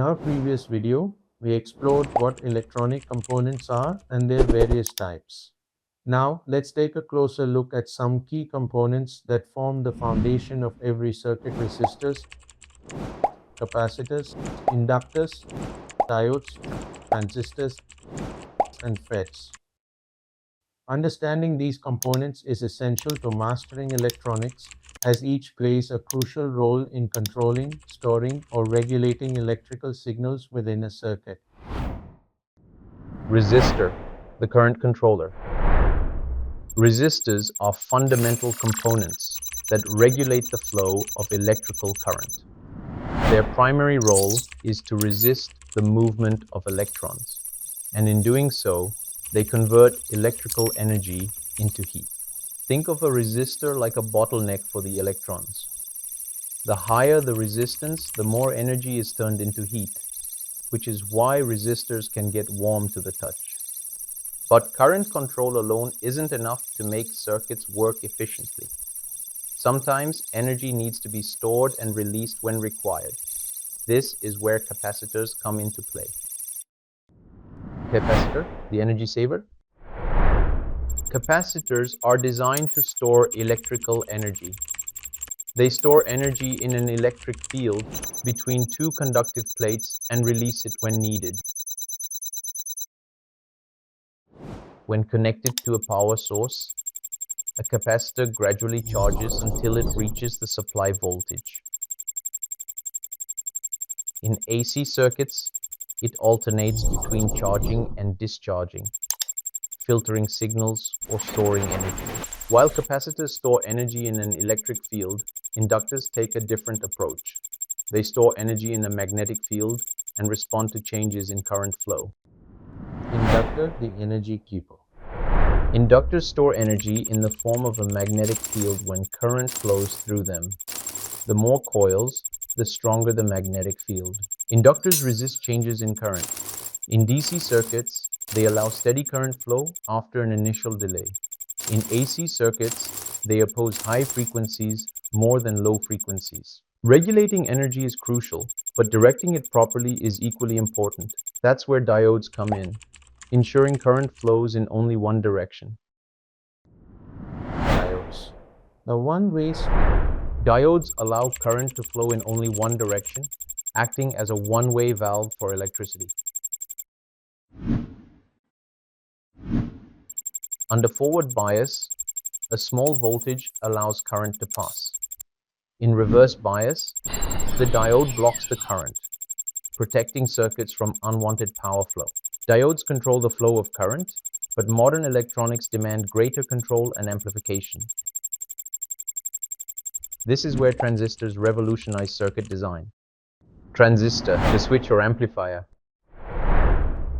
our previous video, we explored what electronic components are and their various types. Now, let's take a closer look at some key components that form the foundation of every circuit: resistors, capacitors, inductors, diodes, transistors, and FETs. Understanding these components is essential to mastering electronics, as each plays a crucial role in controlling, storing, or regulating electrical signals within a circuit. Resistor, the current controller. Resistors are fundamental components that regulate the flow of electrical current. Their primary role is to resist the movement of electrons, and in doing so, they convert electrical energy into heat. Think of a resistor like a bottleneck for the electrons. The higher the resistance, the more energy is turned into heat, which is why resistors can get warm to the touch. But current control alone isn't enough to make circuits work efficiently. Sometimes energy needs to be stored and released when required. This is where capacitors come into play. Capacitor, the energy saver. Capacitors are designed to store electrical energy. They store energy in an electric field between two conductive plates and release it when needed. When connected to a power source, a capacitor gradually charges until it reaches the supply voltage. In AC circuits, it alternates between charging and discharging, filtering signals or storing energy. While capacitors store energy in an electric field, inductors take a different approach. They store energy in a magnetic field and respond to changes in current flow. Inductor, the energy keeper. Inductors store energy in the form of a magnetic field when current flows through them. The more coils, the stronger the magnetic field. Inductors resist changes in current. In DC circuits, they allow steady current flow after an initial delay. In AC circuits, they oppose high frequencies more than low frequencies. Regulating energy is crucial, but directing it properly is equally important. That's where diodes come in, ensuring current flows in only one direction. Diodes. The one-way switch. Diodes allow current to flow in only one direction, acting as a one-way valve for electricity. Under forward bias, a small voltage allows current to pass. In reverse bias, the diode blocks the current, protecting circuits from unwanted power flow. Diodes control the flow of current, but modern electronics demand greater control and amplification. This is where transistors revolutionize circuit design. Transistor, the switch or amplifier.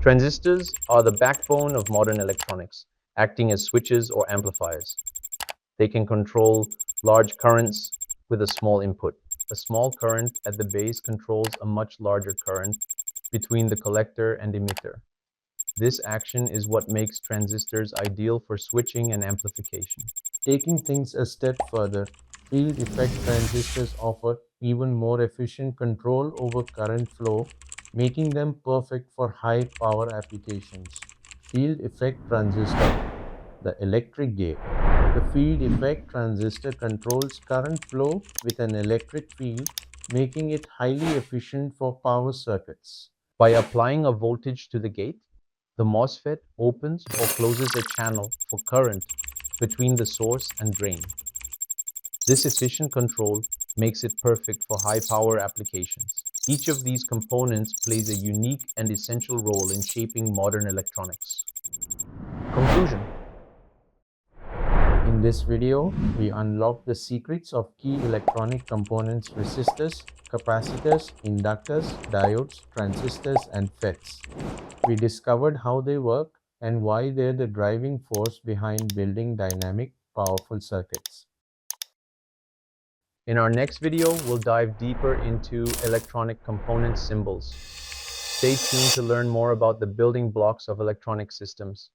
Transistors are the backbone of modern electronics, acting as switches or amplifiers. They can control large currents with a small input. A small current at the base controls a much larger current between the collector and emitter. This action is what makes transistors ideal for switching and amplification. Taking things a step further, field effect transistors offer even more efficient control over current flow, making them perfect for high power applications. Field effect transistor, the electric gate. The field effect transistor controls current flow with an electric field, making it highly efficient for power circuits. By applying a voltage to the gate, the MOSFET opens or closes a channel for current between the source and drain. This efficient control makes it perfect for high-power applications. Each of these components plays a unique and essential role in shaping modern electronics. Conclusion. In this video, we unlock the secrets of key electronic components: resistors, capacitors, inductors, diodes, transistors, and FETs. We discovered how they work and why they're the driving force behind building dynamic, powerful circuits. In our next video, we'll dive deeper into electronic component symbols. Stay tuned to learn more about the building blocks of electronic systems.